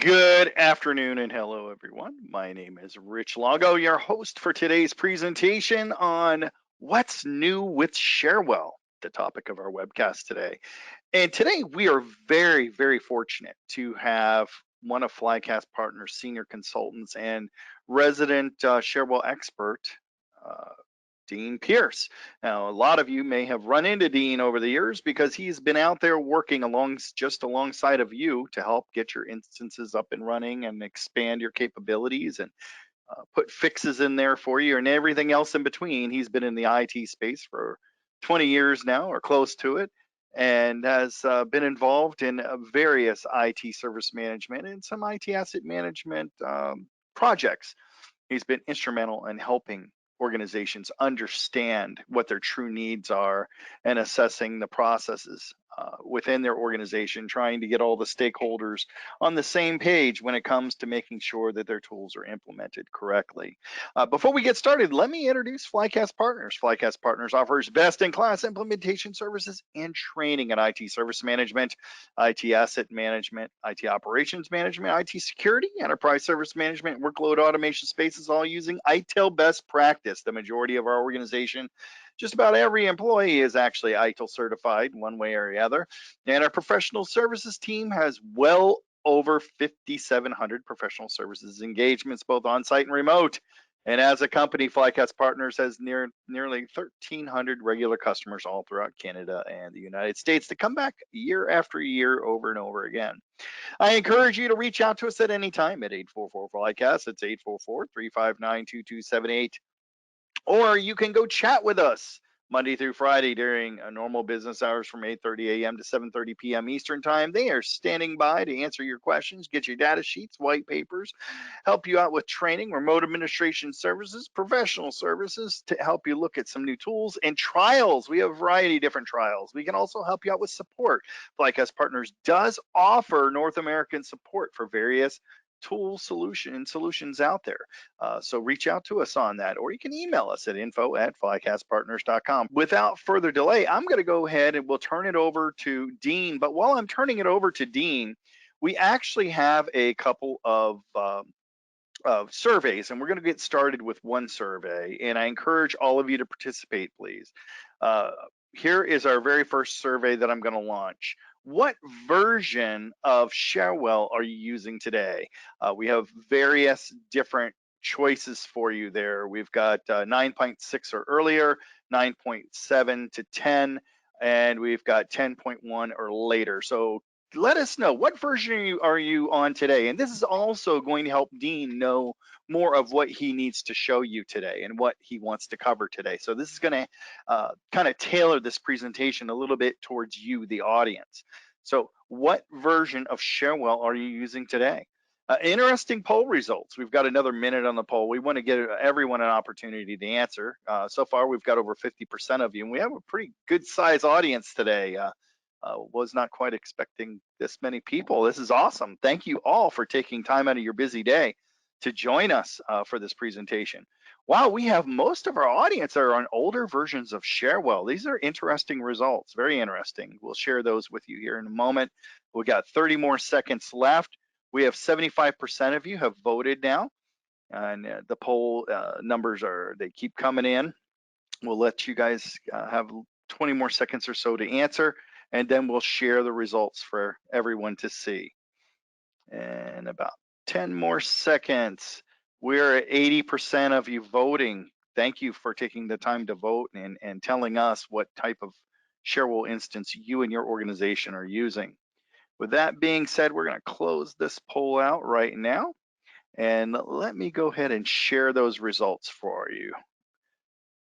Good afternoon and hello, everyone. My name is Rich Longo, your host for today's presentation on what's new with Sharewell, the topic of our webcast today. And today we are very, very fortunate to have one of Flycast Partners' senior consultants and resident Sharewell expert, uh, Dean Pierce. Now, a lot of you may have run into Dean over the years because he's been out there working just alongside of you to help get your instances up and running and expand your capabilities and put fixes in there for you and everything else in between. He's been in the IT space for 20 years now or close to it, and has been involved in various IT service management and some IT asset management projects. He's been instrumental in helping organizations understand what their true needs are and assessing the processes within their organization, trying to get all the stakeholders on the same page when it comes to making sure that their tools are implemented correctly. Before we get started, let me introduce Flycast Partners. Flycast Partners offers best-in-class implementation services and training in IT service management, IT asset management, IT operations management, IT security, enterprise service management, workload automation spaces, all using ITIL best practice. The majority of our organization, just about every employee, is actually ITIL certified one way or the other. And our professional services team has well over 5,700 professional services engagements, both on-site and remote. And as a company, Flycast Partners has nearly 1,300 regular customers all throughout Canada and the United States that come back year after year over and over again. I encourage you to reach out to us at any time at 844 Flycast. It's 844-359-2278. Or you can go chat with us Monday through Friday during normal business hours from 8:30 a.m. to 7:30 p.m. Eastern Time. They are standing by to answer your questions, get your data sheets, white papers, help you out with training, remote administration services, professional services to help you look at some new tools and trials. We have a variety of different trials. We can also help you out with support. Flycast Partners does offer North American support for various solutions out there. So reach out to us on that, or you can email us at info@flycastpartners.com. Without further delay, I'm going to go ahead and we'll turn it over to Dean. But while I'm turning it over to Dean, we actually have a couple of surveys, and we're going to get started with one survey. And I encourage all of you to participate, please. Here is our very first survey that I'm going to launch. What version of Sharewell are you using today? We have various different choices for you there. We've got 9.6 or earlier, 9.7 to 10, and we've got 10.1 or later. So let us know, what version are you on today? And this is also going to help Dean know more of what he needs to show you today and what he wants to cover today. So this is going to kind of tailor this presentation a little bit towards you, the audience. So what version of Sharewell are you using today? Interesting poll results. We've got another minute on the poll. We want to give everyone an opportunity to answer. So far, we've got over 50% of you, and we have a pretty good size audience today. Was not quite expecting this many people. This is awesome. Thank you all for taking time out of your busy day to join us for this presentation. Wow, we have most of our audience are on older versions of Sharewell. These are interesting results, very interesting. We'll share those with you here in a moment. We got 30 more seconds left. We have 75% of you have voted now, and the poll numbers they keep coming in. We'll let you guys have 20 more seconds or so to answer, and then we'll share the results for everyone to see. And about 10 more seconds. We're at 80% of you voting. Thank you for taking the time to vote and telling us what type of Sharewell instance you and your organization are using. With that being said, we're going to close this poll out right now. And let me go ahead and share those results for you.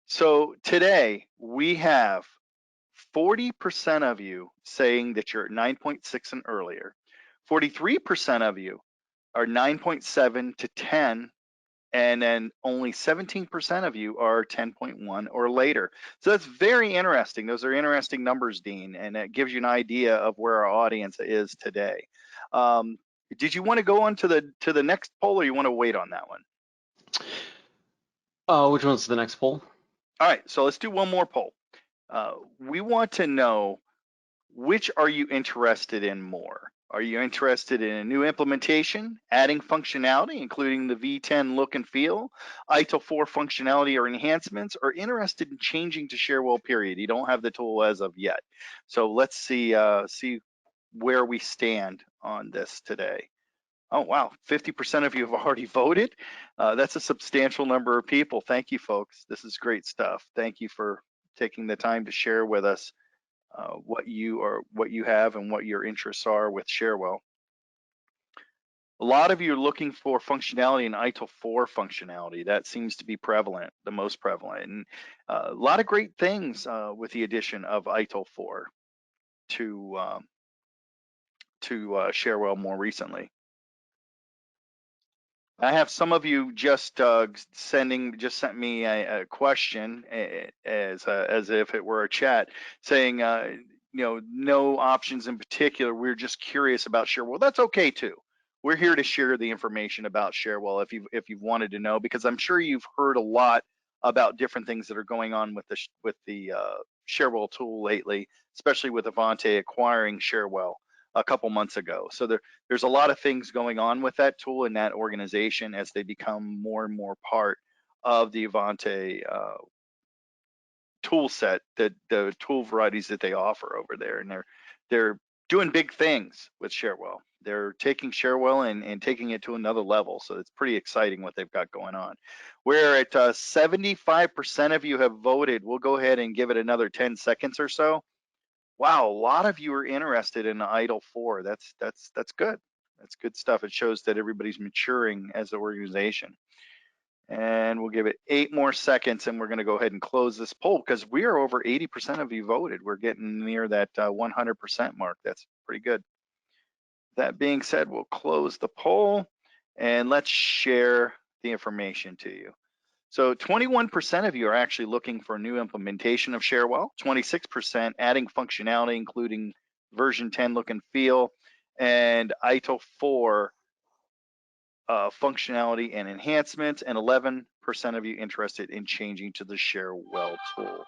So today we have 40% of you saying that you're at 9.6 and earlier. 43% of you are 9.7 to 10, and then only 17% of you are 10.1 or later. So that's very interesting. Those are interesting numbers, Dean, and it gives you an idea of where our audience is today. Did you want to go on to the next poll, or you want to wait on that one? Which one's the next poll? All right, so let's do one more poll. We want to know which are you interested in more? Are you interested in a new implementation, adding functionality, including the V10 look and feel, ITIL 4 functionality or enhancements, or interested in changing to Sharewell period? You don't have the tool as of yet. So let's see where we stand on this today. Oh, wow, 50% of you have already voted. That's a substantial number of people. Thank you, folks. This is great stuff. Thank you for taking the time to share with us what you have and what your interests are with Sharewell. A lot of you are looking for functionality in ITIL 4 functionality. That seems to be prevalent, the most prevalent. And a lot of great things with the addition of ITIL 4 to Sharewell more recently. I have some of you just sent me a question as if it were a chat, saying no options in particular. We're just curious about Sharewell. That's okay too. We're here to share the information about Sharewell if you've wanted to know, because I'm sure you've heard a lot about different things that are going on with the Sharewell tool lately, especially with Avante acquiring Sharewell a couple months ago. So there's a lot of things going on with that tool and that organization as they become more and more part of the Avante tool set, the tool varieties that they offer over there. And they're doing big things with Sharewell. They're taking Sharewell and taking it to another level. So it's pretty exciting what they've got going on. We're at 75% of you have voted. We'll go ahead and give it another 10 seconds or so. Wow, a lot of you are interested in the ITIL 4. That's good. That's good stuff. It shows that everybody's maturing as an organization. And we'll give it 8 more seconds, and we're going to go ahead and close this poll because we are over 80% of you voted. We're getting near that 100% mark. That's pretty good. That being said, we'll close the poll and let's share the information to you. So 21% of you are actually looking for a new implementation of Sharewell, 26% adding functionality, including version 10 look and feel, and ITIL 4 functionality and enhancements, and 11% of you interested in changing to the Sharewell tool.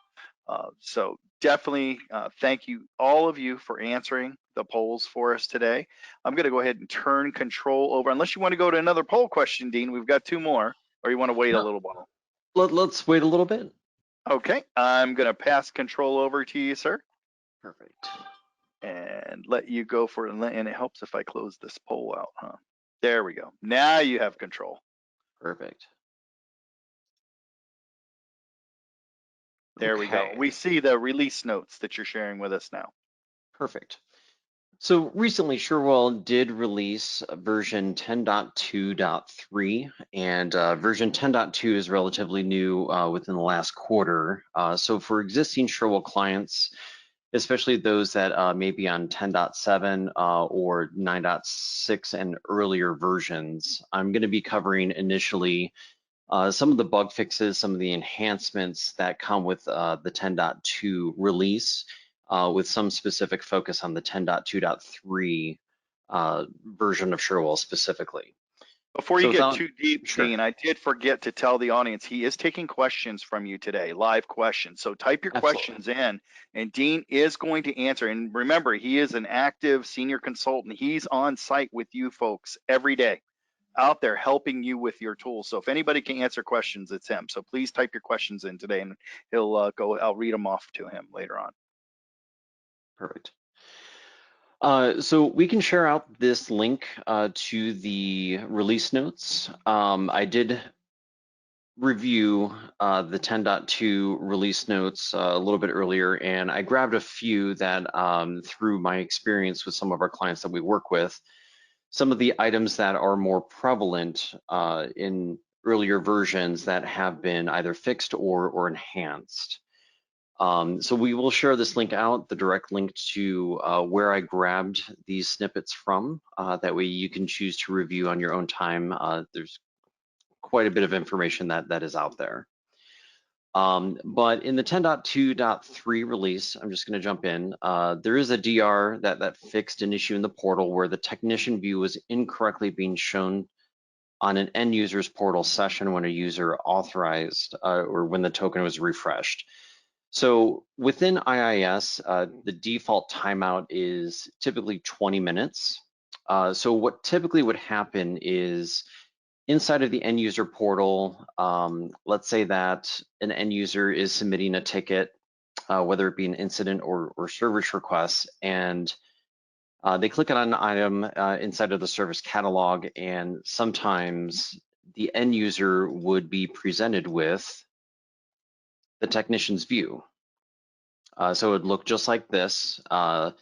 So definitely thank you, all of you, for answering the polls for us today. I'm going to go ahead and turn control over, unless you want to go to another poll question, Dean. We've got 2 more, or you want to wait a little while? Let's wait a little bit. Okay, I'm going to pass control over to you, sir. Perfect. And let you go for it. And it helps if I close this poll out, huh? There we go. Now you have control. Perfect. There we go. We see the release notes that you're sharing with us now. Perfect. So recently, Sharewell did release version 10.2.3, and version 10.2 is relatively new within the last quarter. So for existing Sharewell clients, especially those that may be on 10.7 or 9.6 and earlier versions, I'm going to be covering initially some of the bug fixes, some of the enhancements that come with the 10.2 release, with some specific focus on the 10.2.3 version of Sharewell specifically. Before you get too deep, Dean, I did forget to tell the audience he is taking questions from you today, live questions. So type your questions in, and Dean is going to answer. And remember, he is an active senior consultant. He's on site with you folks every day, out there helping you with your tools. So if anybody can answer questions, it's him. So please type your questions in today, and he'll I'll read them off to him later on. Perfect. So we can share out this link to the release notes. I did review the 10.2 release notes a little bit earlier, and I grabbed a few that through my experience with some of our clients that we work with, some of the items that are more prevalent in earlier versions that have been either fixed or enhanced. So we will share this link out, the direct link to where I grabbed these snippets from. That way you can choose to review on your own time. There's quite a bit of information that is out there. But in the 10.2.3 release, I'm just going to jump in. There is a DR that fixed an issue in the portal where the technician view was incorrectly being shown on an end user's portal session when a user authorized or when the token was refreshed. So within IIS, the default timeout is typically 20 minutes. So what typically would happen is inside of the end user portal, let's say that an end user is submitting a ticket, whether it be an incident or service request, and they click on an item inside of the service catalog, and sometimes the end user would be presented with the technician's view. So it would look just like this. So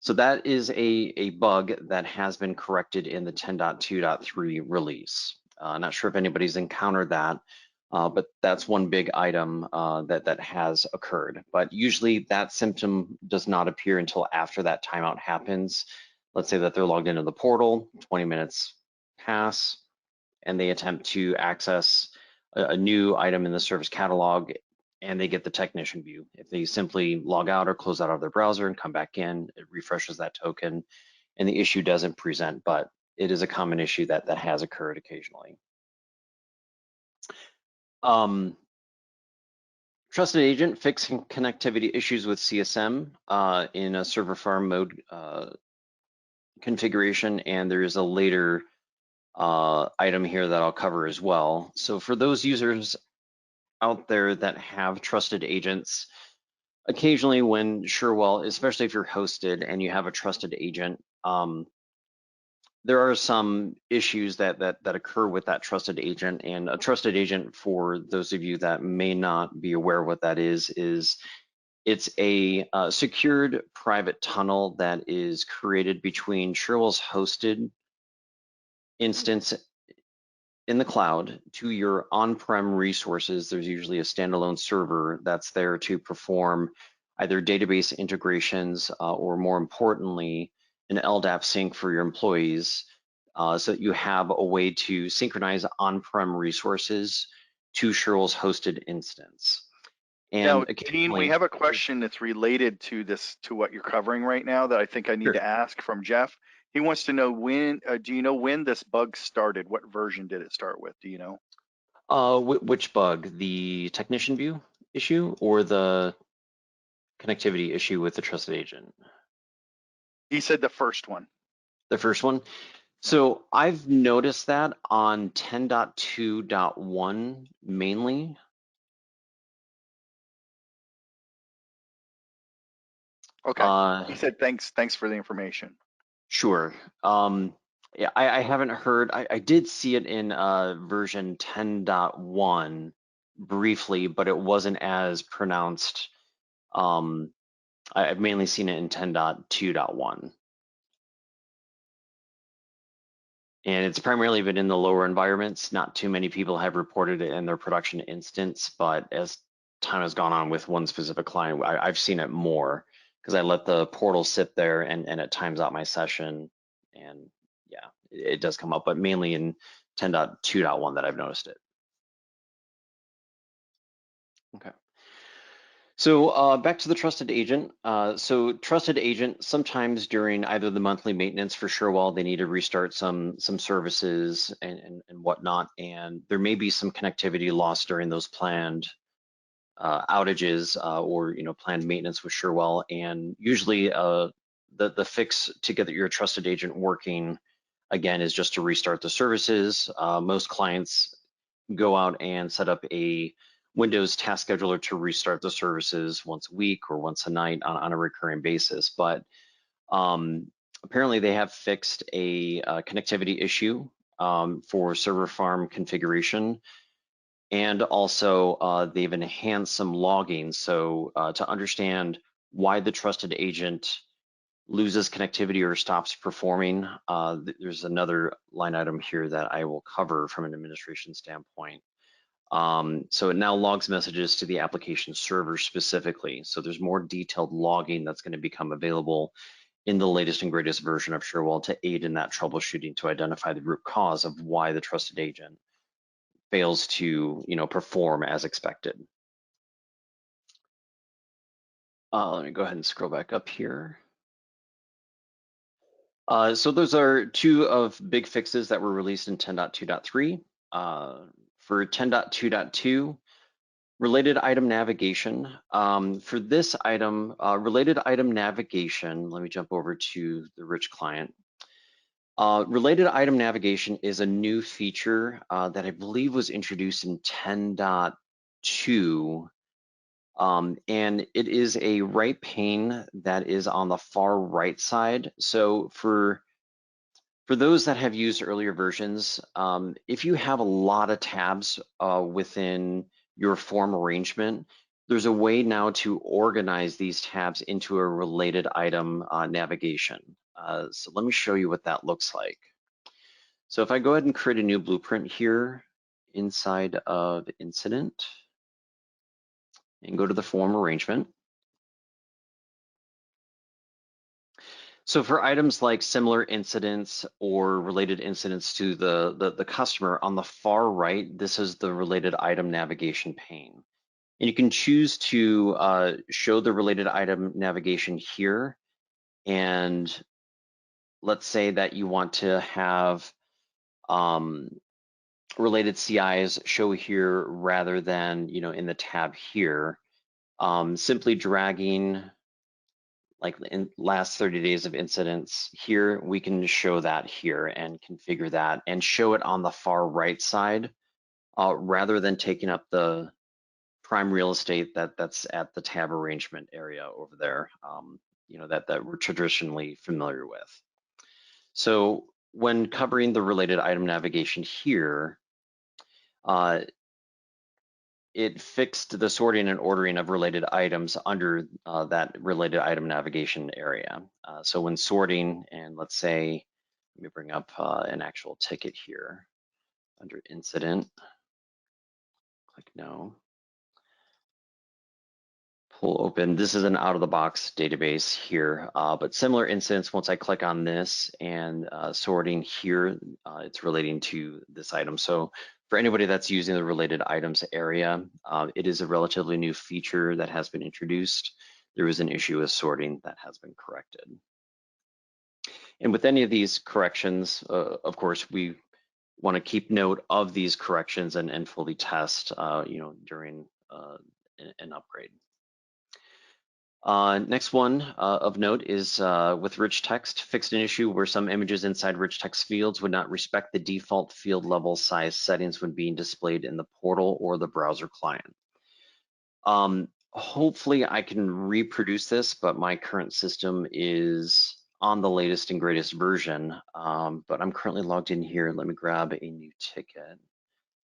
that is a bug that has been corrected in the 10.2.3 release. Not sure if anybody's encountered that, but that's one big item that has occurred. But usually that symptom does not appear until after that timeout happens. Let's say that they're logged into the portal, 20 minutes pass, and they attempt to access a new item in the service catalog, and they get the technician view. If they simply log out or close out of their browser and come back in, it refreshes that token and the issue doesn't present, but it is a common issue that has occurred occasionally. Trusted agent fixing connectivity issues with CSM in a server farm mode configuration, and there is a later item here that I'll cover as well. So for those users out there that have trusted agents, occasionally when Sharewell, especially if you're hosted and you have a trusted agent, there are some issues that occur with that trusted agent. And a trusted agent, for those of you that may not be aware of what that is it's a secured private tunnel that is created between Sharewell's hosted instance in the cloud to your on-prem resources. There's usually a standalone server that's there to perform either database integrations or, more importantly, an LDAP sync for your employees, so that you have a way to synchronize on-prem resources to Sharewell's hosted instance. Now, And Dean, we occasionally, have a question that's related to this, to what you're covering right now, that I think I need sure. to ask from Jeff. He wants to know when, do you know when this bug started? What version did it start with? Do you know? Which bug? The technician view issue or the connectivity issue with the trusted agent? He said the first one. The first one. So I've noticed that on 10.2.1 mainly. Okay. He said, thanks for the information. Sure. Yeah, I haven't heard, I did see it in version 10.1 briefly, but it wasn't as pronounced. I've mainly seen it in 10.2.1. And it's primarily been in the lower environments. Not too many people have reported it in their production instance, but as time has gone on with one specific client, I've seen it more because I let the portal sit there and it times out my session. And yeah, it does come up, but mainly in 10.2.1 that I've noticed it. Okay. So back to the trusted agent. So trusted agent, sometimes during either the monthly maintenance for Sharewell, they need to restart some services and whatnot, and there may be some connectivity lost during those planned outages or planned maintenance with Sharewell. And usually the fix to get your trusted agent working again is just to restart the services. Most clients go out and set up a Windows task scheduler to restart the services once a week or once a night on a recurring basis. But apparently they have fixed a connectivity issue for server farm configuration. And also they've enhanced some logging. So to understand why the trusted agent loses connectivity or stops performing, there's another line item here that I will cover from an administration standpoint. So it now logs messages to the application server specifically. So there's more detailed logging that's going to become available in the latest and greatest version of Sharewell to aid in that troubleshooting to identify the root cause of why the trusted agent fails to, perform as expected. Let me go ahead and scroll back up here. So those are two of big fixes that were released in 10.2.3. For 10.2.2, Related item navigation. For this item, related item navigation, let me jump over to the rich client. Related item navigation is a new feature that I believe was introduced in 10.2, and it is a right pane that is on the far right side. So for those that have used earlier versions, if you have a lot of tabs within your form arrangement, there's a way now to organize these tabs into a related item navigation. So let me show you what that looks like. So if I go ahead and create a new blueprint here inside of incident and go to the form arrangement. So for items like similar incidents or related incidents to the customer, on the far right, this is the related item navigation pane. And you can choose to show the related item navigation here. And let's say that you want to have related CIs show here rather than in the tab here. Simply dragging like in last 30 days of incidents here, we can show that here and configure that and show it on the far right side rather than taking up the prime real estate that's at the tab arrangement area over there, that we're traditionally familiar with. So when covering the related item navigation here, it fixed the sorting and ordering of related items under that related item navigation area. So when sorting, and let's say, let me bring up an actual ticket here under incident, click no. Pull open, this is an out of the box database here, but similar incidents, once I click on this and sorting here, it's relating to this item. So for anybody that's using the related items area, it is a relatively new feature that has been introduced. There was an issue with sorting that has been corrected. And with any of these corrections, of course, we want to keep note of these corrections and fully test, during an upgrade. Next one of note is with rich text, fixed an issue where some images inside rich text fields would not respect the default field level size settings when being displayed in the portal or the browser client. Hopefully I can reproduce this, but my current system is on the latest and greatest version, but I'm currently logged in here. Let me grab a new ticket.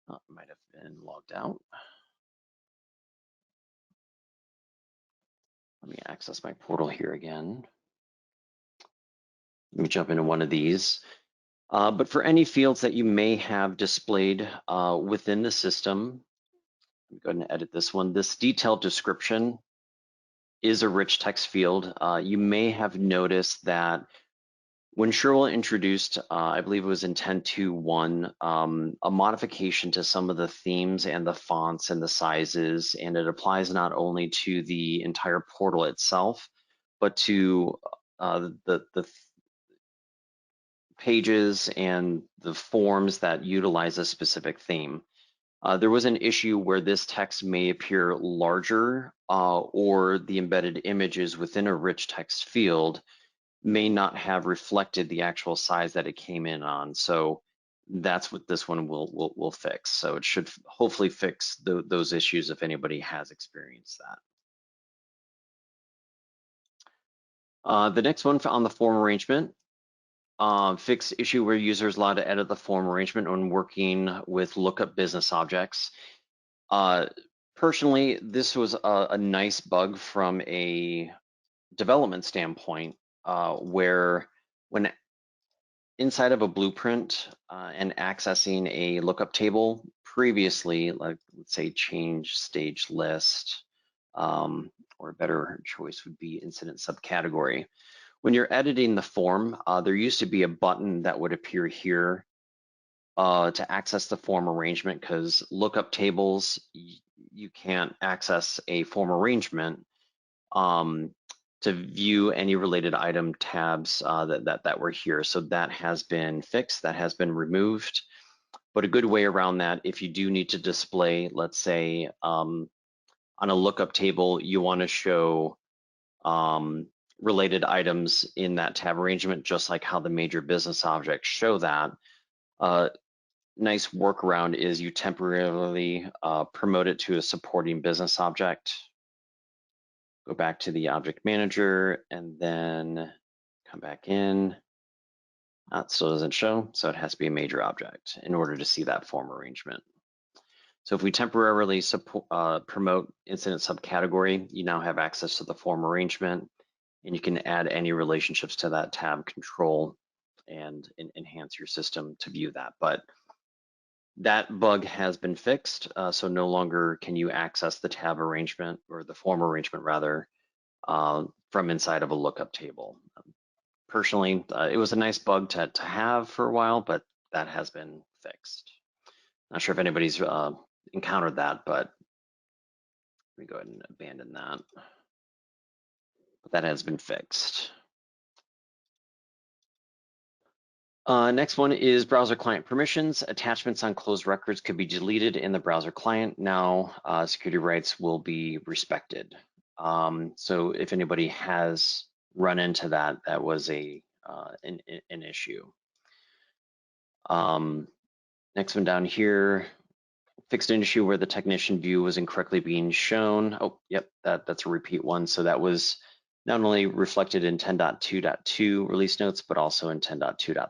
Oh, I might have been logged out. Let me access my portal here again. Let me jump into one of these. But for any fields that you may have displayed within the system, let me go ahead and edit this one. This detailed description is a rich text field. You may have noticed that when Sharewell introduced, I believe it was in 10.2.1, a modification to some of the themes and the fonts and the sizes, and it applies not only to the entire portal itself, but to the pages and the forms that utilize a specific theme. There was an issue where this text may appear larger or the embedded images within a rich text field may not have reflected the actual size that it came in on. So that's what this one will fix. So it should hopefully fix those issues if anybody has experienced that. The next one on the form arrangement, fix issue where users allowed to edit the form arrangement when working with Lookup business objects. Personally, this was a nice bug from a development standpoint, where when inside of a blueprint and accessing a lookup table previously, like let's say change stage list, or a better choice would be incident subcategory. When you're editing the form, there used to be a button that would appear here to access the form arrangement, because lookup tables, you can't access a form arrangement to view any related item tabs that were here. So that has been fixed, that has been removed. But a good way around that, if you do need to display, let's say, on a lookup table, you want to show related items in that tab arrangement, just like how the major business objects show that. Nice workaround is you temporarily promote it to a supporting business object. Go back to the object manager and then come back in. That still doesn't show, so it has to be a major object in order to see that form arrangement. So if we temporarily promote incident subcategory, you now have access to the form arrangement, and you can add any relationships to that tab control and enhance your system to view that. But that bug has been fixed, so no longer can you access the tab arrangement, or the form arrangement rather, from inside of a lookup table. Personally, it was a nice bug to have for a while, but that has been fixed. Not sure if anybody's encountered that, but let me go ahead and abandon that. But that has been fixed. Next one is browser client permissions. Attachments on closed records could be deleted in the browser client. Now security rights will be respected. So if anybody has run into that, that was an issue. Next one down here, fixed an issue where the technician view was incorrectly being shown. Oh, yep, that's a repeat one. So that was not only reflected in 10.2.2 release notes, but also in 10.2.3.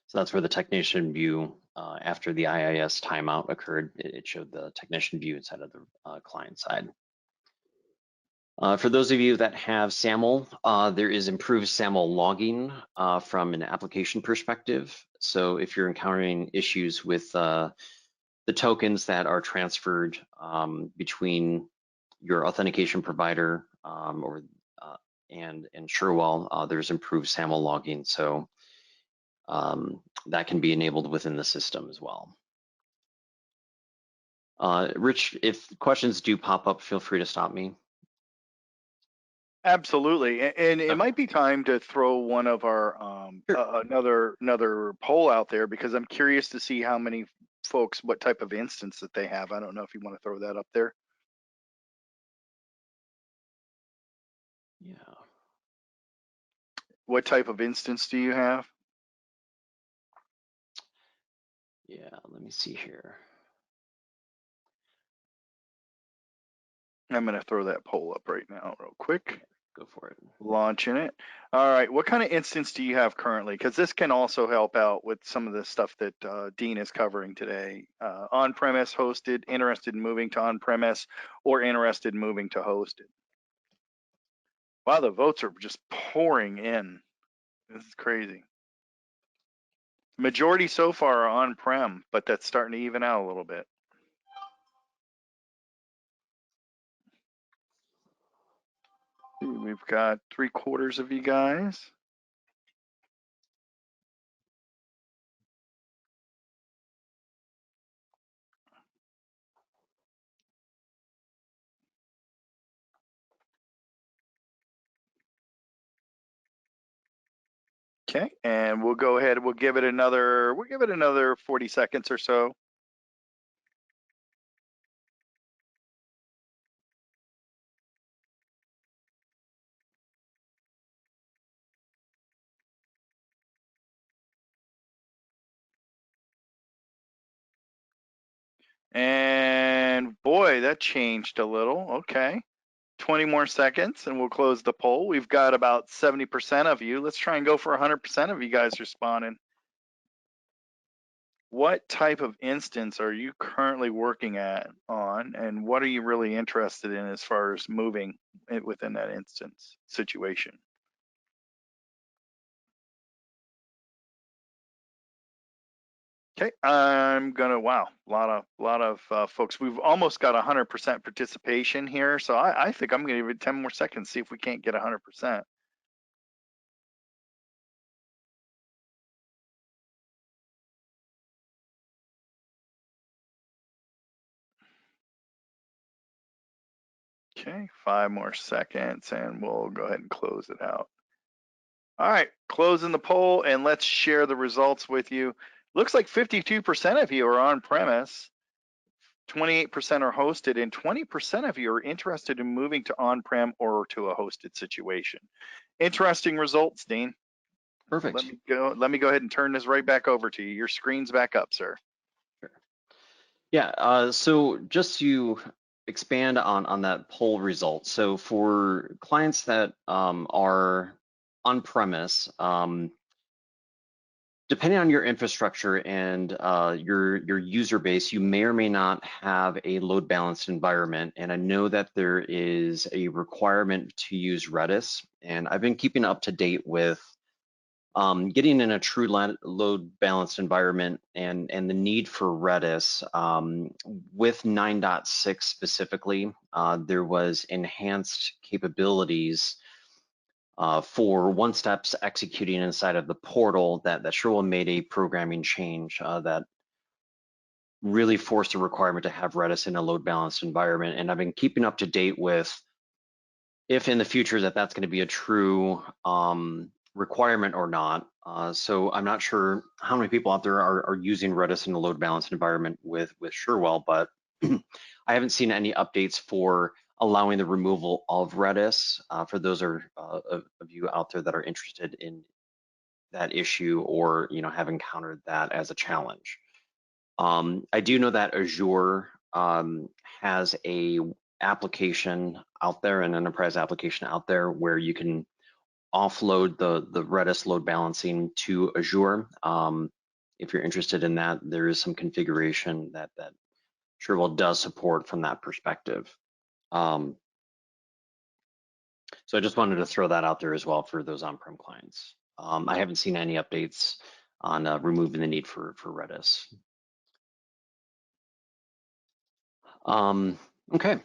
So that's where the technician view, after the IIS timeout occurred, it showed the technician view instead of the client side. For those of you that have SAML, there is improved SAML logging from an application perspective. So if you're encountering issues with the tokens that are transferred between your authentication provider and Cherwell, there's improved SAML logging. So that can be enabled within the system as well. Rich, if questions do pop up, feel free to stop me. Absolutely, and it might be time to throw one of our another poll out there, because I'm curious to see how many folks, what type of instance that they have. I don't know if you want to throw that up there. Yeah. What type of instance do you have? Yeah, let me see here. I'm going to throw that poll up right now real quick. Go for it. Launching it. All right, what kind of instance do you have currently? Because this can also help out with some of the stuff that Dean is covering today. On-premise, hosted, interested in moving to on-premise, or interested in moving to hosted. Wow, the votes are just pouring in. This is crazy. Majority so far are on-prem, but that's starting to even out a little bit. We've got 3/4 of you guys. Okay, and we'll go ahead. We'll give it another 40 seconds or so. And boy, that changed a little. Okay, 20 more seconds and we'll close the poll. We've got about 70% of you. Let's try and go for 100% of you guys responding. What type of instance are you currently working on, and what are you really interested in as far as moving it within that instance situation? Okay, I'm gonna, wow, a lot of folks. We've almost got 100% participation here, so I think I'm gonna give it 10 more seconds, see if we can't get 100%. Okay, 5 more seconds and we'll go ahead and close it out. All right, closing the poll, and let's share the results with you. Looks like 52% of you are on premise. 28% are hosted, and 20% of you are interested in moving to on-prem or to a hosted situation. Interesting results, Dean. Perfect. Let me go ahead and turn this right back over to you. Your screen's back up, sir. Sure. Yeah, so just to expand on that poll result. So for clients that are on-premise, depending on your infrastructure and your user base, you may or may not have a load balanced environment. And I know that there is a requirement to use Redis, and I've been keeping up to date with getting in a true load balanced environment and the need for Redis. With 9.6 specifically, there was enhanced capabilities for one-steps executing inside of the portal that Cherwell made a programming change that really forced a requirement to have Redis in a load balanced environment. And I've been keeping up to date with if in the future that's going to be a true requirement or not. So I'm not sure how many people out there are using Redis in a load balanced environment with Cherwell, but I haven't seen any updates for allowing the removal of Redis for those of you out there that are interested in that issue or have encountered that as a challenge. I do know that Azure has a application out there, an enterprise application out there where you can offload the Redis load balancing to Azure. If you're interested in that, there is some configuration that Cherwell does support from that perspective. So I just wanted to throw that out there as well for those on-prem clients. I haven't seen any updates on removing the need for Redis. Okay.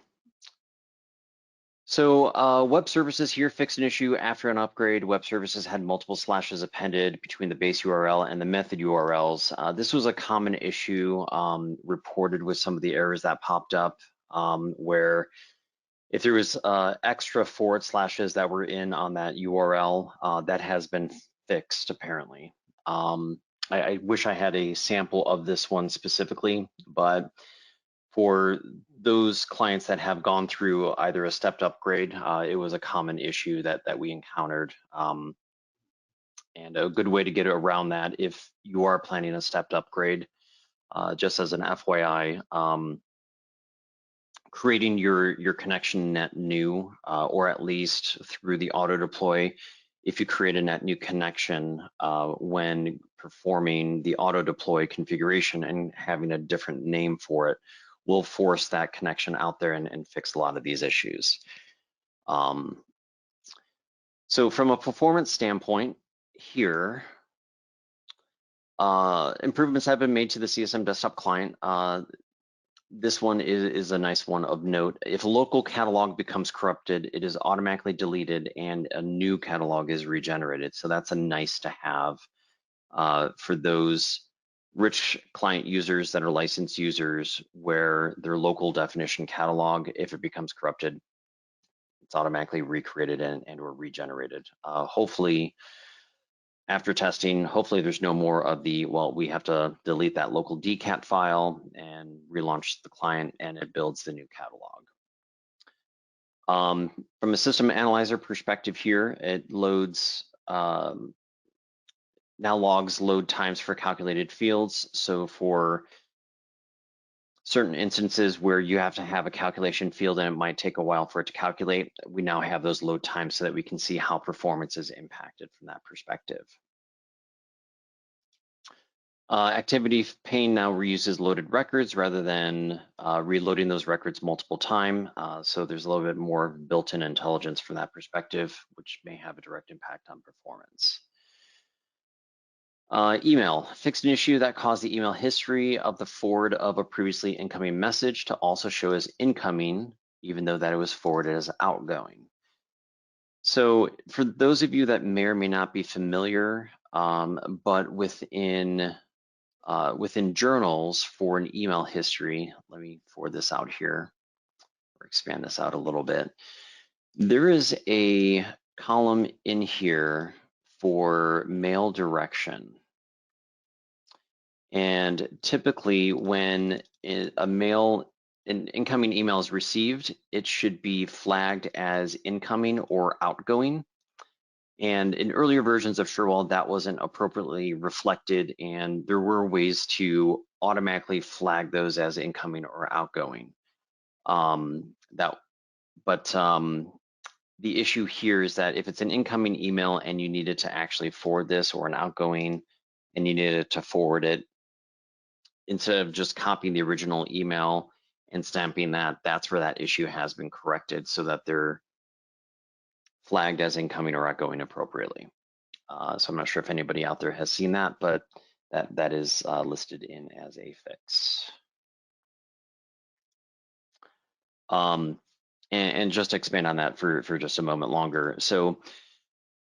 So web services here fixed an issue after an upgrade. Web services had multiple slashes appended between the base URL and the method URLs. This was a common issue reported with some of the errors that popped up where if there was extra forward slashes that were in on that URL, that has been fixed apparently. I wish I had a sample of this one specifically, but for those clients that have gone through either a stepped upgrade, it was a common issue that we encountered. And a good way to get around that, if you are planning a stepped upgrade, just as an FYI, creating your connection net new, or at least through the auto deploy, if you create a net new connection when performing the auto deploy configuration and having a different name for it, will force that connection out there and fix a lot of these issues. So from a performance standpoint here, improvements have been made to the CSM desktop client. This one is a nice one of note. If a local catalog becomes corrupted, it is automatically deleted and a new catalog is regenerated. So that's a nice to have for those rich client users that are licensed users where their local definition catalog, if it becomes corrupted, it's automatically recreated and or regenerated. Hopefully, after testing, hopefully there's no more of the, well, we have to delete that local dcat file and relaunch the client and it builds the new catalog. From a system analyzer perspective here, it loads, now logs load times for calculated fields. So for certain instances where you have to have a calculation field and it might take a while for it to calculate, we now have those load times so that we can see how performance is impacted from that perspective. Activity Pane now reuses loaded records rather than reloading those records multiple times. So there's a little bit more built-in intelligence from that perspective, which may have a direct impact on performance. Email fixed an issue that caused the email history of the forward of a previously incoming message to also show as incoming, even though that it was forwarded as outgoing. So for those of you that may or may not be familiar, but within journals for an email history, let me forward this out here or expand this out a little bit. There is a column in here for mail direction. And typically when an incoming email is received, it should be flagged as incoming or outgoing. And in earlier versions of Sharewell, that wasn't appropriately reflected, and there were ways to automatically flag those as incoming or outgoing. The issue here is that if it's an incoming email and you needed to actually forward this, or an outgoing and you needed to forward it, instead of just copying the original email and stamping that, that's where that issue has been corrected so that they're flagged as incoming or outgoing appropriately. So I'm not sure if anybody out there has seen that, but that is listed in as a fix. And just to expand on that for just a moment longer. So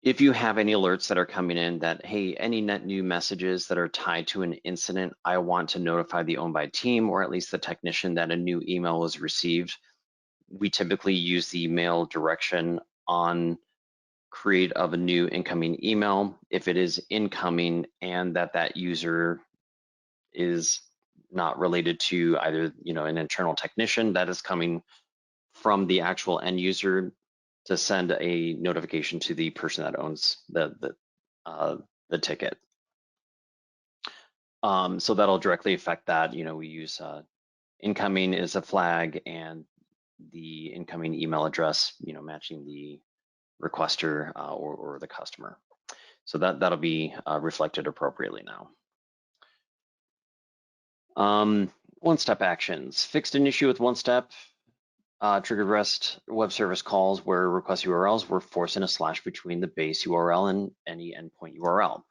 if you have any alerts that are coming in that, hey, any net new messages that are tied to an incident, I want to notify the owned by team, or at least the technician, that a new email was received. We typically use the email direction on create of a new incoming email if it is incoming and that user is not related to either an internal technician that is coming from the actual end user to send a notification to the person that owns the ticket. So that'll directly affect that. We use incoming is a flag, and the incoming email address, matching the requester or the customer. So that'll be reflected appropriately now. One-step actions. Fixed an issue with one-step. Triggered REST web service calls where request URLs were forcing a slash between the base URL and any endpoint URL.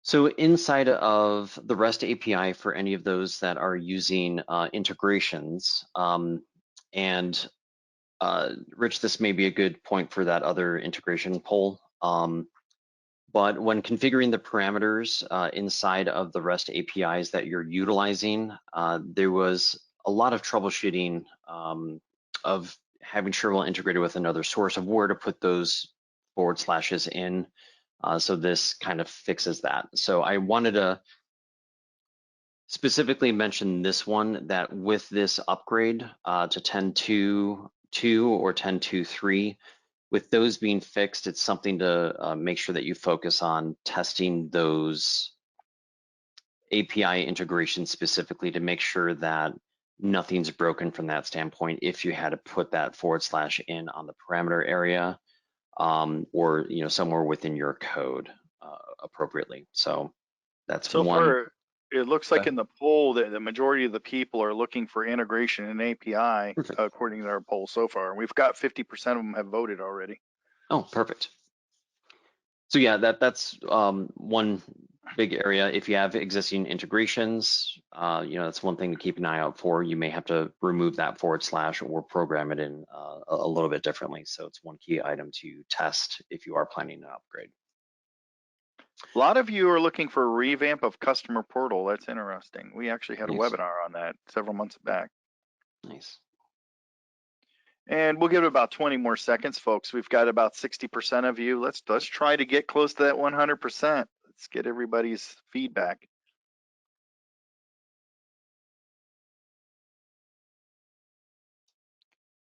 So inside of the REST API for any of those that are using integrations, and Rich, this may be a good point for that other integration poll. But when configuring the parameters inside of the REST APIs that you're utilizing, there was a lot of troubleshooting of having Cherwell integrated with another source of where to put those forward slashes in. So this kind of fixes that. So I wanted to specifically mention this one, that with this upgrade to 10.2.2 or 10.2.3, with those being fixed, it's something to make sure that you focus on testing those API integrations specifically to make sure that nothing's broken from that standpoint if you had to put that forward slash in on the parameter area or somewhere within your code appropriately. So that's so one. It looks like in the poll that the majority of the people are looking for integration in API. Perfect. According to our poll so far. We've got 50% of them have voted already. Oh, perfect. So yeah, that's one big area. If you have existing integrations, that's one thing to keep an eye out for. You may have to remove that forward slash or program it in a little bit differently. So it's one key item to test if you are planning an upgrade. A lot of you are looking for a revamp of customer portal. That's interesting. We actually had a webinar on that several months back. Nice. And we'll give it about 20 more seconds, folks. We've got about 60% of you. Let's try to get close to that 100%. Let's get everybody's feedback.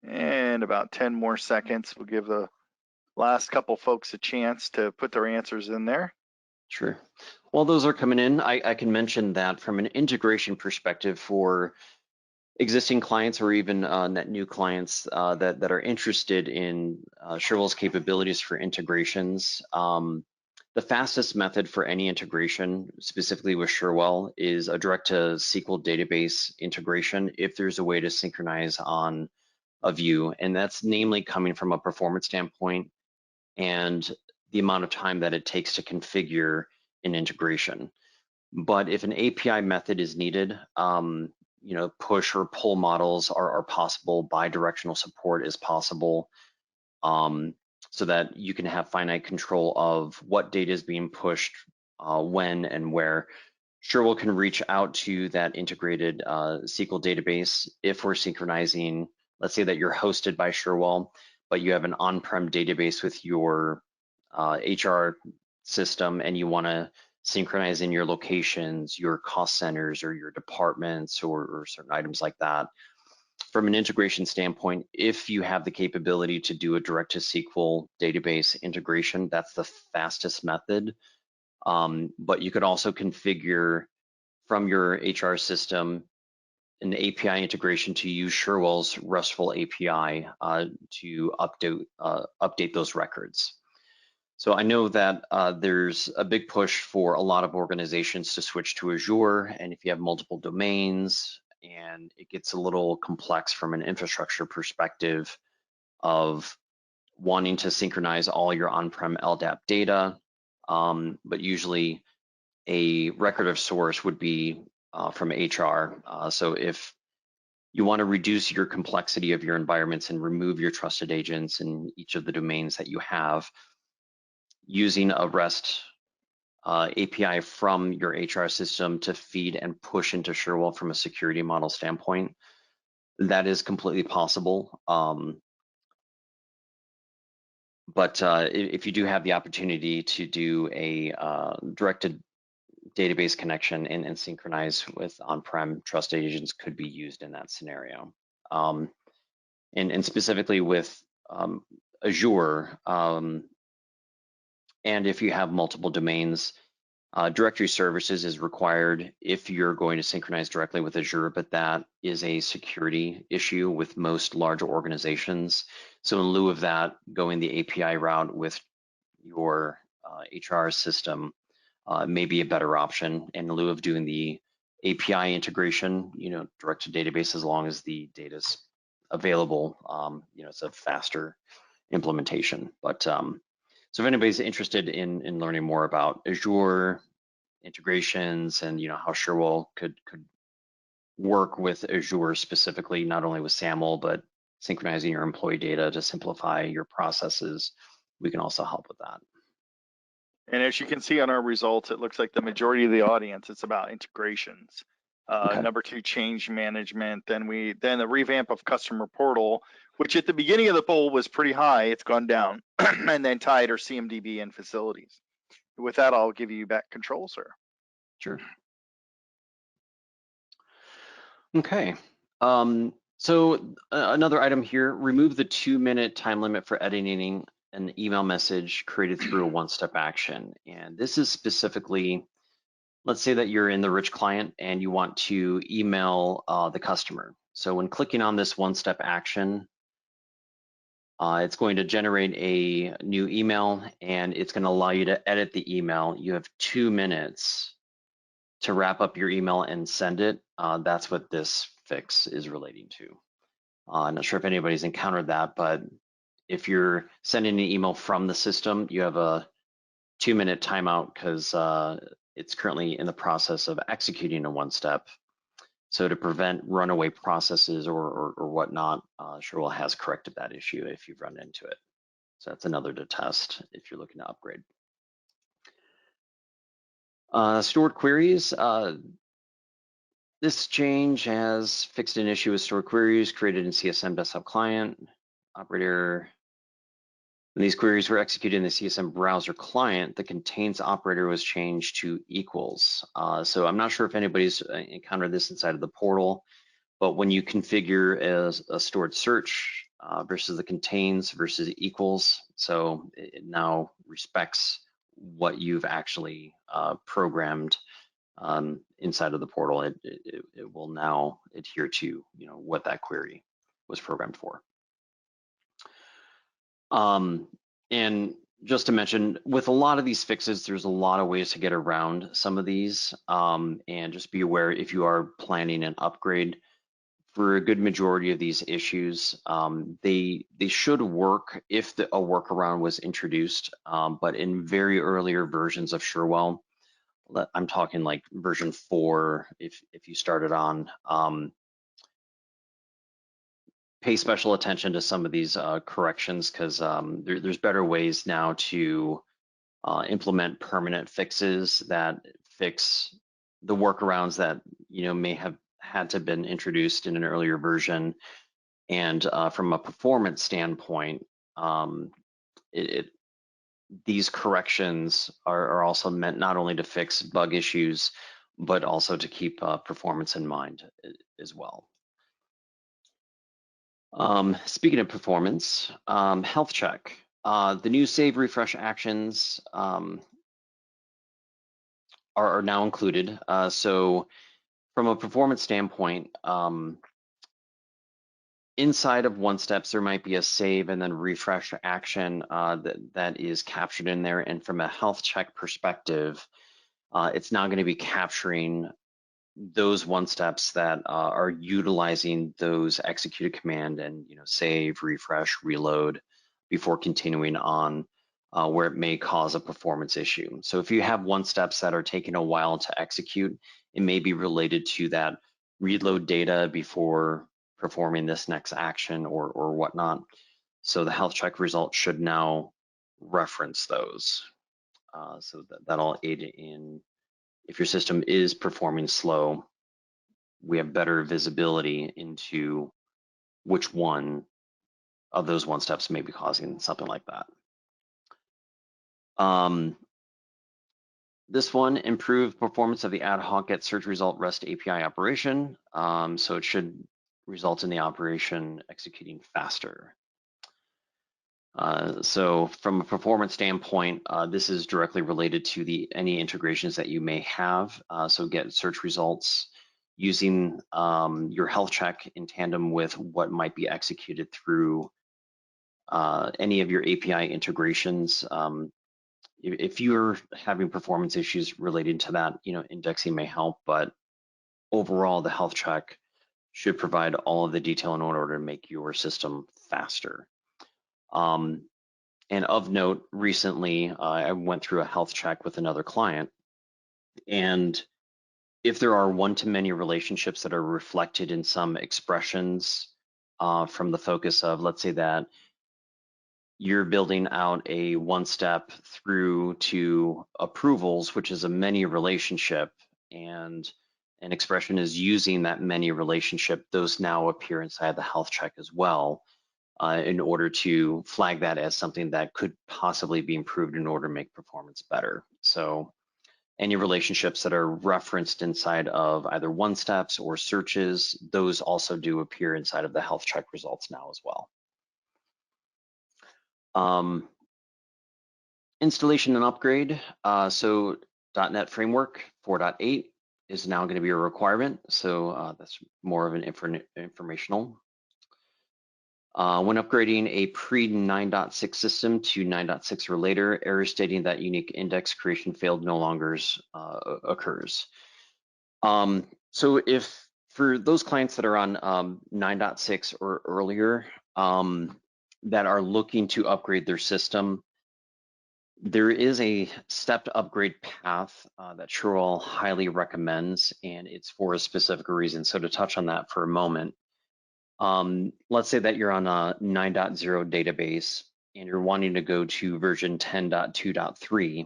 And about 10 more seconds. We'll give the last couple folks a chance to put their answers in there. Sure. While those are coming in, I can mention that from an integration perspective for existing clients or even net new clients that are interested in Cherwell's capabilities for integrations, the fastest method for any integration, specifically with Cherwell, is a direct to SQL database integration if there's a way to synchronize on a view. And that's namely coming from a performance standpoint and the amount of time that it takes to configure an integration. But if an API method is needed, push or pull models are possible, bi-directional support is possible, so that you can have finite control of what data is being pushed, when and where. Cherwell can reach out to that integrated SQL database if we're synchronizing, let's say that you're hosted by Cherwell, but you have an on-prem database with your HR system and you want to synchronizing your locations, your cost centers, or your departments, or certain items like that. From an integration standpoint, if you have the capability to do a direct to SQL database integration, that's the fastest method. But you could also configure from your HR system an API integration to use Cherwell's RESTful API to update those records. So I know that there's a big push for a lot of organizations to switch to Azure, and if you have multiple domains, and it gets a little complex from an infrastructure perspective of wanting to synchronize all your on-prem LDAP data, but usually a record of source would be from HR. So if you want to reduce your complexity of your environments and remove your trusted agents in each of the domains that you have, using a REST API from your HR system to feed and push into Sharewell from a security model standpoint, that is completely possible. But if you do have the opportunity to do a directed database connection and synchronize with on-prem, trusted agents could be used in that scenario. And specifically with Azure, and if you have multiple domains, directory services is required if you're going to synchronize directly with Azure, but that is a security issue with most larger organizations. So in lieu of that, going the API route with your HR system may be a better option. In lieu of doing the API integration, direct to database, as long as the data's available, it's a faster implementation. But so if anybody's interested in learning more about Azure integrations and how Sharewell could work with Azure specifically, not only with SAML, but synchronizing your employee data to simplify your processes, we can also help with that. And as you can see on our results, it looks like the majority of the audience, it's about integrations. Okay. Number 2, change management. Then the revamp of customer portal, which at the beginning of the poll was pretty high. It's gone down. And then tied or CMDB and facilities. With that, I'll give you back control, sir. Sure. Okay. So another item here, remove the 2-minute time limit for editing an email message created through a one-step action. And this is specifically, let's say that you're in the rich client and you want to email the customer. So when clicking on this one-step action, it's going to generate a new email and it's going to allow you to edit the email. You have 2 minutes to wrap up your email and send it. That's what this fix is relating to. I'm not sure if anybody's encountered that, but if you're sending an email from the system, you have a 2-minute timeout because it's currently in the process of executing a one-step. So to prevent runaway processes or whatnot, Sharewell has corrected that issue if you've run into it. So that's another to test if you're looking to upgrade. Stored queries. This change has fixed an issue with stored queries created in CSM desktop client. Operator, when these queries were executed in the CSM browser client, the contains operator was changed to equals. So I'm not sure if anybody's encountered this inside of the portal, but when you configure as a stored search versus the contains versus equals, so it now respects what you've actually programmed inside of the portal. It will now adhere to what that query was programmed for. And just to mention, with a lot of these fixes, there's a lot of ways to get around some of these. And just be aware if you are planning an upgrade for a good majority of these issues, they should work if a workaround was introduced. But in very earlier versions of Sharewell, I'm talking like version 4, if you started on, pay special attention to some of these corrections because there's better ways now to implement permanent fixes that fix the workarounds that may have had to been introduced in an earlier version. And from a performance standpoint, these corrections are also meant not only to fix bug issues, but also to keep performance in mind as well. Speaking of performance, health check. The new save refresh actions are now included. So from a performance standpoint, inside of one steps, there might be a save and then refresh action that is captured in there. And from a health check perspective, it's now going to be capturing those one steps that are utilizing those executed command and save, refresh, reload before continuing on where it may cause a performance issue. So if you have one steps that are taking a while to execute, it may be related to that reload data before performing this next action or whatnot. So the health check result should now reference those. So that'll aid in, if your system is performing slow, we have better visibility into which one of those one steps may be causing something like that. This one, improved performance of the ad hoc get search result REST API operation. So it should result in the operation executing faster. So from a performance standpoint, this is directly related to any integrations that you may have. So get search results using your health check in tandem with what might be executed through any of your API integrations. If you're having performance issues related to that, indexing may help, but overall, the health check should provide all of the detail in order to make your system faster. And of note, recently, I went through a health check with another client, and if there are one-to-many relationships that are reflected in some expressions from the focus of, let's say that you're building out a one-step through to approvals, which is a many relationship, and an expression is using that many relationship, those now appear inside the health check as well, in order to flag that as something that could possibly be improved in order to make performance better. So any relationships that are referenced inside of either one steps or searches, those also do appear inside of the health check results now as well. Installation and upgrade. So .NET Framework 4.8 is now going to be a requirement. So that's more of an informational. When upgrading a pre-9.6 system to 9.6 or later, error stating that unique index creation failed no longer occurs. So if for those clients that are on 9.6 or earlier that are looking to upgrade their system, there is a stepped upgrade path that Cherwell highly recommends, and it's for a specific reason. So to touch on that for a moment, let's say that you're on a 9.0 database and you're wanting to go to version 10.2.3.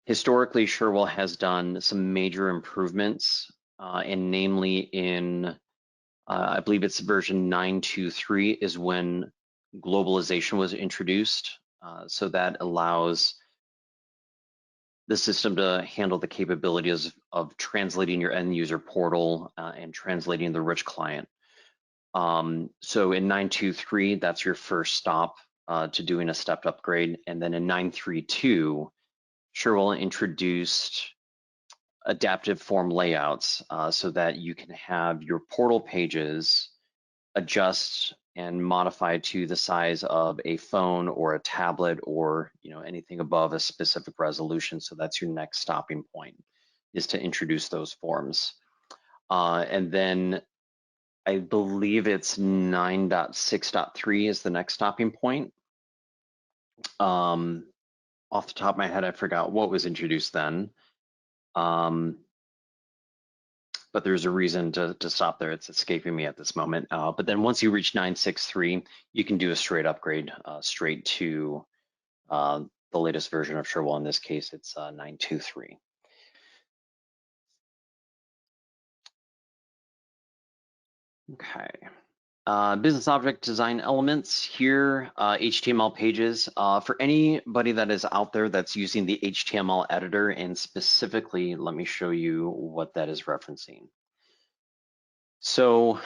Historically, Sharewell has done some major improvements, and namely in, I believe it's version 9.2.3 is when globalization was introduced. So that allows the system to handle the capabilities of translating your end user portal and translating the rich client. So in 9.2.3, that's your first stop to doing a stepped upgrade. And then in 9.3.2, Cherwell introduced adaptive form layouts so that you can have your portal pages adjust and modify to the size of a phone or a tablet or anything above a specific resolution. So that's your next stopping point, is to introduce those forms. And then I believe it's 9.6.3 is the next stopping point. Off the top of my head, I forgot what was introduced then. But there's a reason to stop there. It's escaping me at this moment. But then once you reach 9.6.3, you can do a straight upgrade straight to the latest version of Cherwell. In this case, it's 9.2.3. Okay. Business object design elements here, HTML pages. For anybody that is out there that's using the HTML editor, and specifically, let me show you what that is referencing. So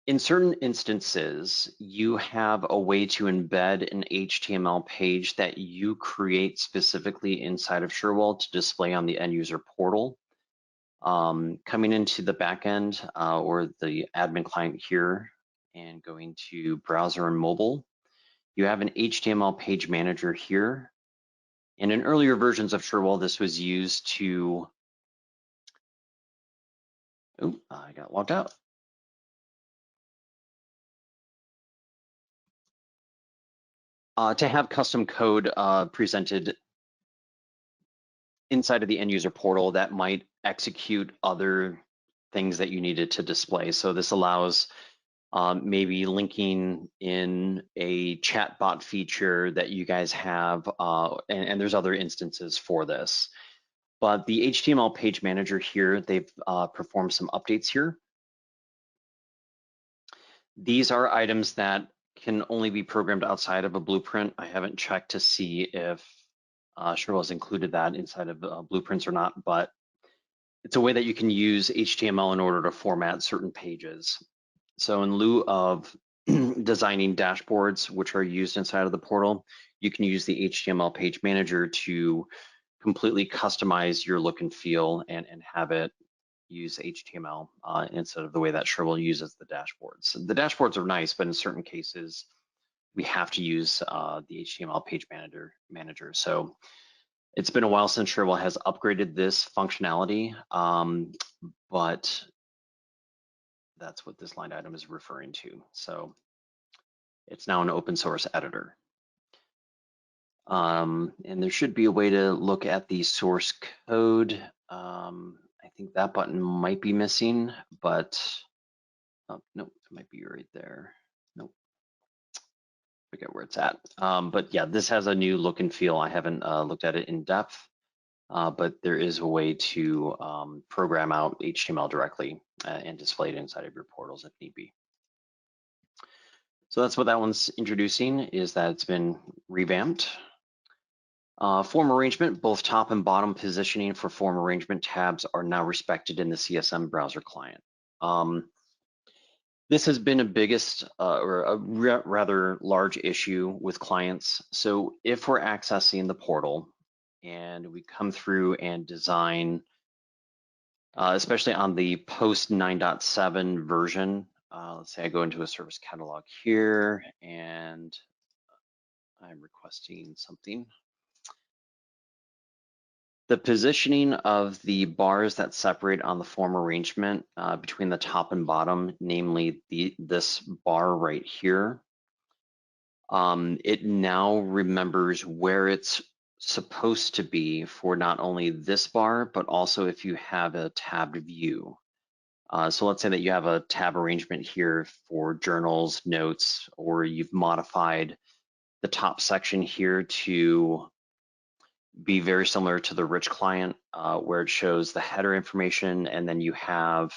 in certain instances, you have a way to embed an HTML page that you create specifically inside of Sharewell to display on the end user portal. Coming into the backend or the admin client here and going to browser and mobile, you have an HTML page manager here. And in earlier versions of Sharewell, this was used to, oh, I got logged out. To have custom code presented inside of the end user portal that might execute other things that you needed to display. So this allows maybe linking in a chatbot feature that you guys have, and there's other instances for this. But the HTML page manager here, they've performed some updates here. These are items that can only be programmed outside of a blueprint. I haven't checked to see if Sharewell has included that inside of blueprints or not, but it's a way that you can use HTML in order to format certain pages. So in lieu of designing dashboards, which are used inside of the portal, you can use the HTML page manager to completely customize your look and feel and have it use HTML instead of the way that Sharewell uses the dashboards. The dashboards are nice, but in certain cases, we have to use the HTML page manager. So it's been a while since Sharewell has upgraded this functionality, but that's what this line item is referring to. So it's now an open source editor. And there should be a way to look at the source code. I think that button might be missing, but oh, nope, it might be right there. Nope, forget where it's at. But yeah, this has a new look and feel. I haven't looked at it in depth, but there is a way to program out HTML directly and display it inside of your portals if need be. So that's what that one's introducing, is that it's been revamped. Form arrangement, both top and bottom positioning for form arrangement tabs are now respected in the CSM browser client. This has been a biggest or a rather large issue with clients. So if we're accessing the portal and we come through and design, especially on the post 9.7 version, let's say I go into a service catalog here and I'm requesting something. The positioning of the bars that separate on the form arrangement between the top and bottom, namely this bar right here, it now remembers where it's supposed to be for not only this bar, but also if you have a tabbed view. So let's say that you have a tab arrangement here for journals, notes, or you've modified the top section here to be very similar to the rich client where it shows the header information and then you have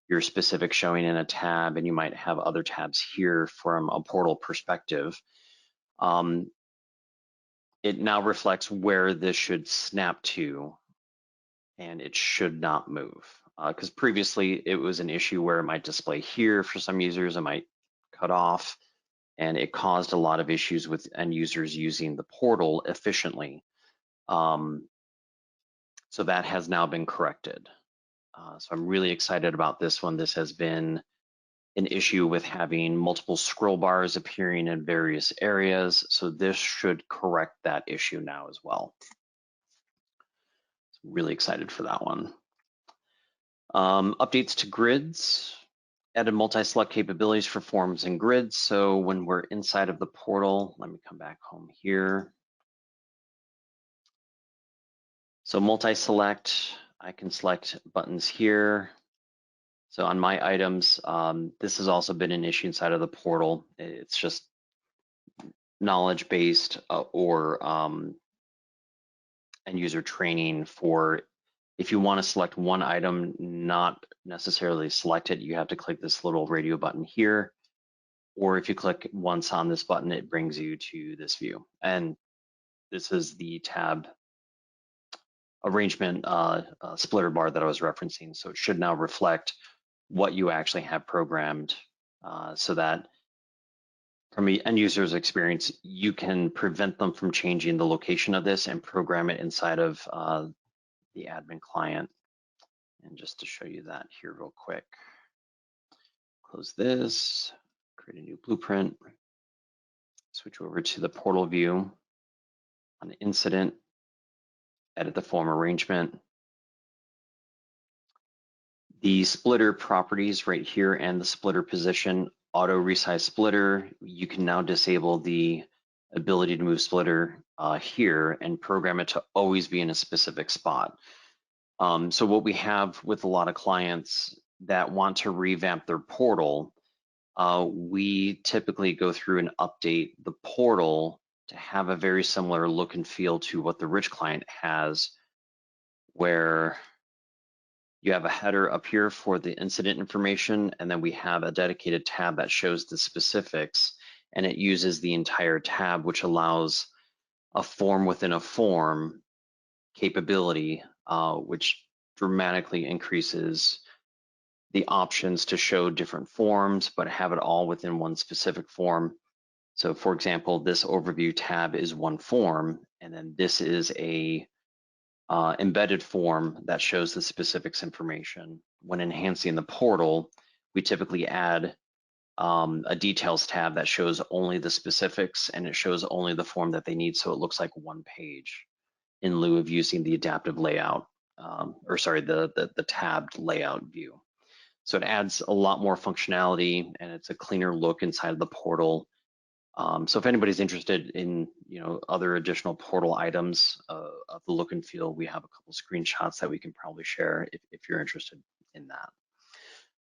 your specific showing in a tab and you might have other tabs here from a portal perspective. It now reflects where this should snap to and it should not move. Because previously it was an issue where it might display here for some users, it might cut off, and it caused a lot of issues with end users using the portal efficiently. So that has now been corrected. So I'm really excited about this one. This has been an issue with having multiple scroll bars appearing in various areas. So this should correct that issue now as well. So really excited for that one. Updates to grids, added multi-select capabilities for forms and grids. So when we're inside of the portal, let me come back home here. So multi-select, I can select buttons here. So on my items, this has also been an issue inside of the portal. It's just knowledge-based or end user training for if you want to select one item, not necessarily select it, you have to click this little radio button here. or if you click once on this button, it brings you to this view. And this is the tab arrangement splitter bar that I was referencing. So it should now reflect what you actually have programmed so that from the end user's experience, you can prevent them from changing the location of this and program it inside of the admin client. And just to show you that here real quick, close this, create a new blueprint, switch over to the portal view on the incident, edit the form arrangement. The splitter properties right here and the splitter position, auto resize splitter, you can now disable the ability to move splitter here and program it to always be in a specific spot. So what we have with a lot of clients that want to revamp their portal, we typically go through and update the portal to have a very similar look and feel to what the rich client has, where you have a header up here for the incident information, and then we have a dedicated tab that shows the specifics, and it uses the entire tab, which allows a form within a form capability, which dramatically increases the options to show different forms, but have it all within one specific form. So for example, this overview tab is one form, and then this is a embedded form that shows the specifics information. When enhancing the portal, we typically add a details tab that shows only the specifics, and it shows only the form that they need, so it looks like one page in lieu of using the adaptive layout, the tabbed layout view. So it adds a lot more functionality, and it's a cleaner look inside of the portal. So if anybody's interested in other additional portal items of the look and feel, we have a couple screenshots that we can probably share if you're interested in that.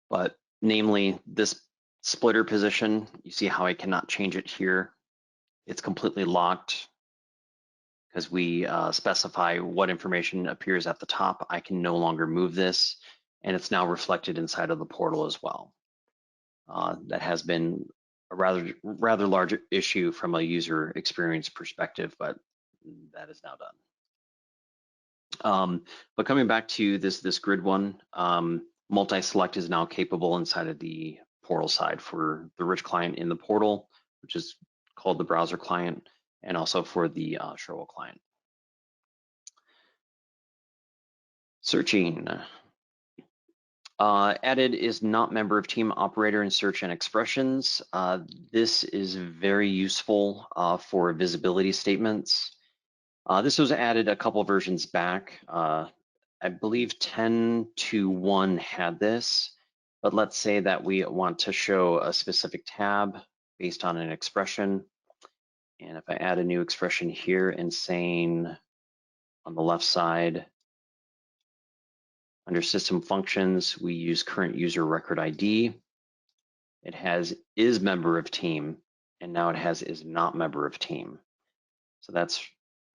But namely, this splitter position, you see how I cannot change it here. It's completely locked because we specify what information appears at the top. I can no longer move this, and it's now reflected inside of the portal as well. That has been a rather large issue from a user experience perspective, but that is now done. But coming back to this grid one, multi-select is now capable inside of the portal side for the rich client in the portal, which is called the browser client, and also for the Sharewell client. Searching. Added is not member of team operator in search and expressions. This is very useful for visibility statements. This was added a couple versions back. I believe 10.2.1 had this, but let's say that we want to show a specific tab based on an expression. And if I add a new expression here and saying on the left side, under system functions, we use current user record ID. It has is member of team, and now it has is not member of team. So that's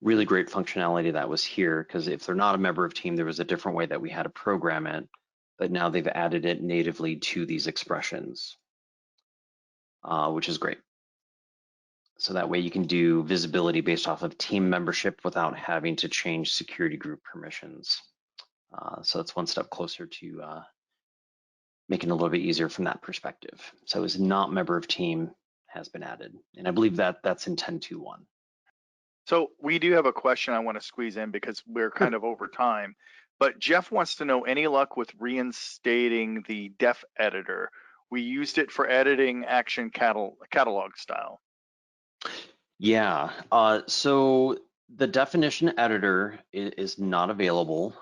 really great functionality that was here, because if they're not a member of team, there was a different way that we had to program it, but now they've added it natively to these expressions, which is great. So that way you can do visibility based off of team membership without having to change security group permissions. So it's one step closer to making it a little bit easier from that perspective. So is not member of team has been added. And I believe that that's in 10.2.1. So we do have a question I want to squeeze in because we're kind of over time, but Jeff wants to know any luck with reinstating the def editor. We used it for editing action catalog style. Yeah, so the definition editor is not available.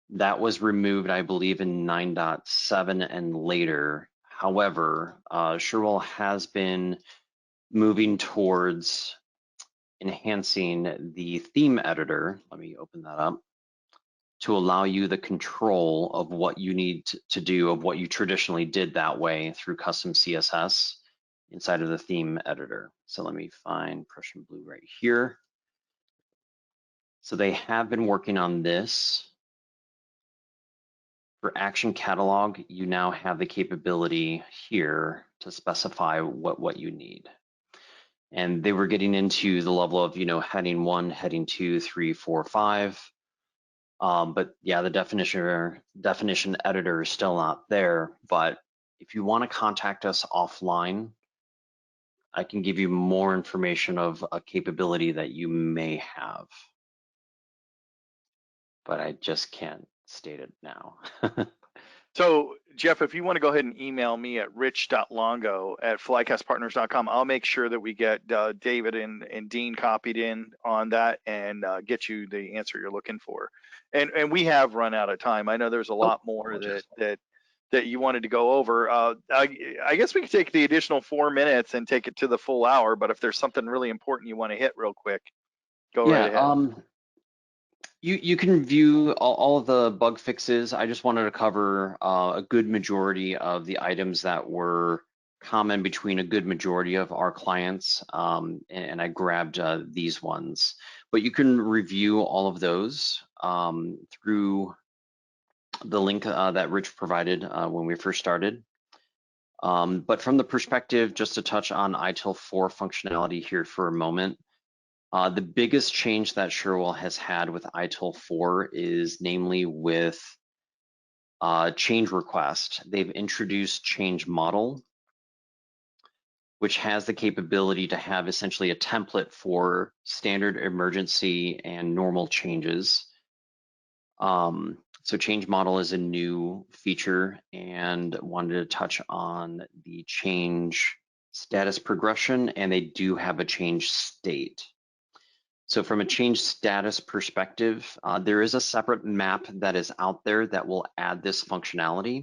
That was removed, I believe, in 9.7 and later. However, Cherwell has been moving towards enhancing the theme editor. Let me open that up to allow you the control of what you need to do, of what you traditionally did that way through custom CSS inside of the theme editor. So let me find Prussian Blue right here. So they have been working on this For Action Catalog, you now have the capability here to specify what you need. And they were getting into the level of, heading 1, heading 2, 3, 4, 5. But yeah, the definition editor is still not there. But if you want to contact us offline, I can give you more information of a capability that you may have, but I just can't state it now. So, Jeff, if you want to go ahead and email me at rich.longo@flycastpartners.com, I'll make sure that we get David and Dean copied in on that and get you the answer you're looking for. And we have run out of time. I know there's a lot more that you wanted to go over. I guess we could take the additional 4 minutes and take it to the full hour, but if there's something really important you want to hit real quick, go right ahead. You can view all of the bug fixes. I just wanted to cover a good majority of the items that were common between a good majority of our clients, and I grabbed these ones. But you can review all of those through the link that Rich provided when we first started. But from the perspective, just to touch on ITIL 4 functionality here for a moment, the biggest change that Sharewell has had with ITIL 4 is namely with change request. They've introduced change model, which has the capability to have essentially a template for standard, emergency, and normal changes. So change model is a new feature, and wanted to touch on the change status progression, and they do have a change state. So from a change status perspective, there is a separate map that is out there that will add this functionality.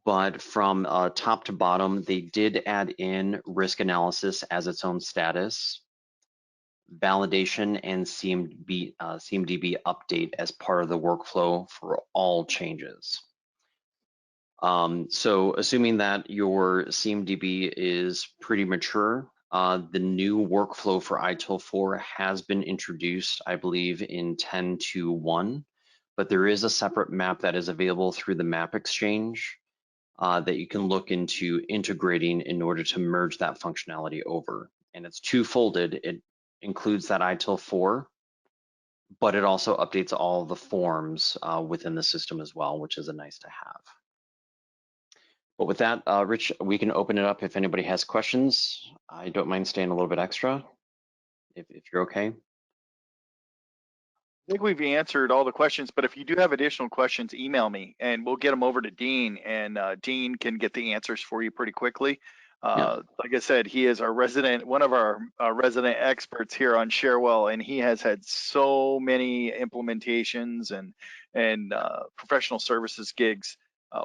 But from top to bottom, they did add in risk analysis as its own status, validation, and CMDB update as part of the workflow for all changes. So assuming that your CMDB is pretty mature, the new workflow for ITIL 4 has been introduced, I believe, in 10.2.1, but there is a separate map that is available through the map exchange that you can look into integrating in order to merge that functionality over. And it's two-folded. It includes that ITIL 4, but it also updates all the forms within the system as well, which is a nice to have. But with that, Rich, we can open it up if anybody has questions. I don't mind staying a little bit extra, if you're okay. I think we've answered all the questions, but if you do have additional questions, email me and we'll get them over to Dean, and Dean can get the answers for you pretty quickly. Like I said, he is one of our resident experts here on Sharewell, and he has had so many implementations and professional services gigs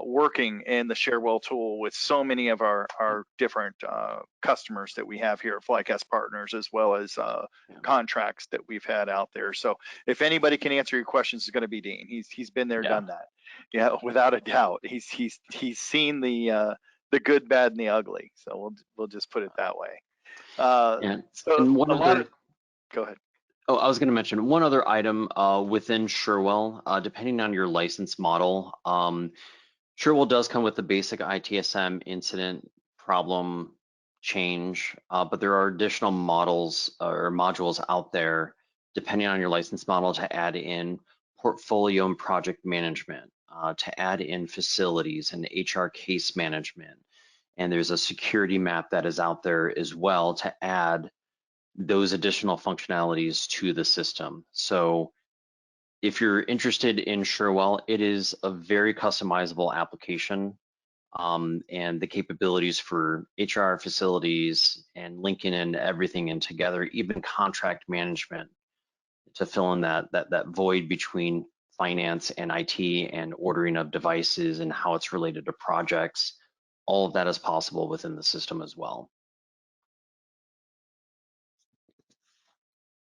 working in the Sharewell tool with so many of our different customers that we have here at Flycast Partners, as well as contracts that we've had out there. So if anybody can answer your questions, it's going to be Dean. He's been there, done that. Yeah, without a doubt. He's seen the good, bad, and the ugly. So we'll just put it that way. Go ahead. Oh, I was going to mention one other item within Sharewell, depending on your license model. Sharewell does come with the basic ITSM incident problem change, but there are additional models or modules out there, depending on your license model, to add in portfolio and project management, to add in facilities and HR case management. And there's a security map that is out there as well to add those additional functionalities to the system. So if you're interested in Sharewell, it is a very customizable application, and the capabilities for HR, facilities, and linking in everything in together, even contract management, to fill in that void between finance and IT and ordering of devices and how it's related to projects. All of that is possible within the system as well.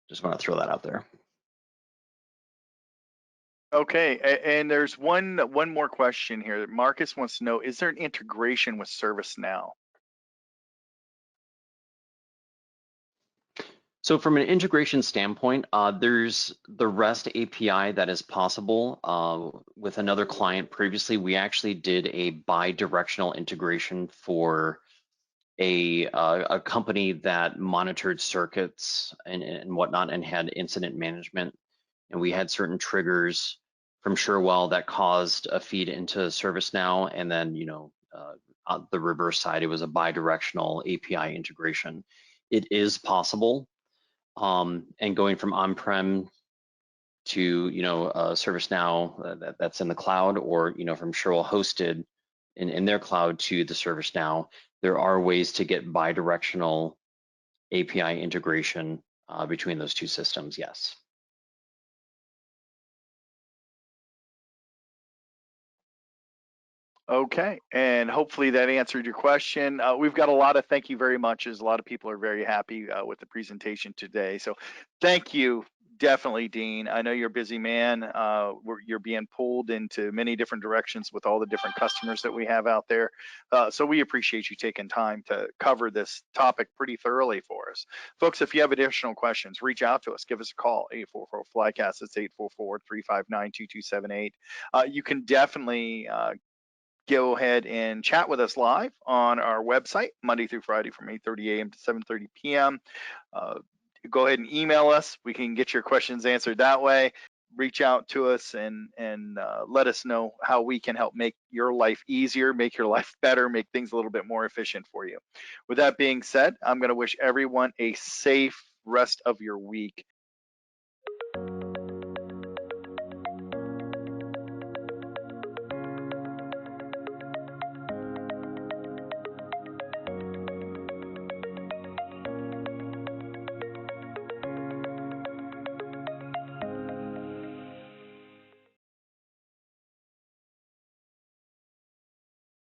Just want to throw that out there. Okay, and there's one more question here. Marcus wants to know, is there an integration with Servicenow? So from an integration standpoint, there's the REST API that is possible. With another client previously, we actually did a bi-directional integration for a company that monitored circuits and whatnot and had incident management. And we had certain triggers from Cherwell that caused a feed into Servicenow, and then on the reverse side, it was a bi-directional API integration. It is possible. And going from on-prem to Servicenow that's in the cloud, or from Sharewell hosted in their cloud to the Servicenow, there are ways to get bi-directional API integration between those two systems. Yes. Okay, and hopefully that answered your question. We've got a lot of thank you very muches. A lot of people are very happy with the presentation today. So thank you, definitely, Dean. I know you're a busy man. You're being pulled into many different directions with all the different customers that we have out there. So we appreciate you taking time to cover this topic pretty thoroughly for us. Folks, if you have additional questions, reach out to us. Give us a call, 844-FLYCAST. It's 844-359-2278. You can definitely go ahead and chat with us live on our website, Monday through Friday from 8:30 a.m. to 7:30 p.m. Go ahead and email us. We can get your questions answered that way. Reach out to us and let us know how we can help make your life easier, make your life better, make things a little bit more efficient for you. With that being said, I'm going to wish everyone a safe rest of your week.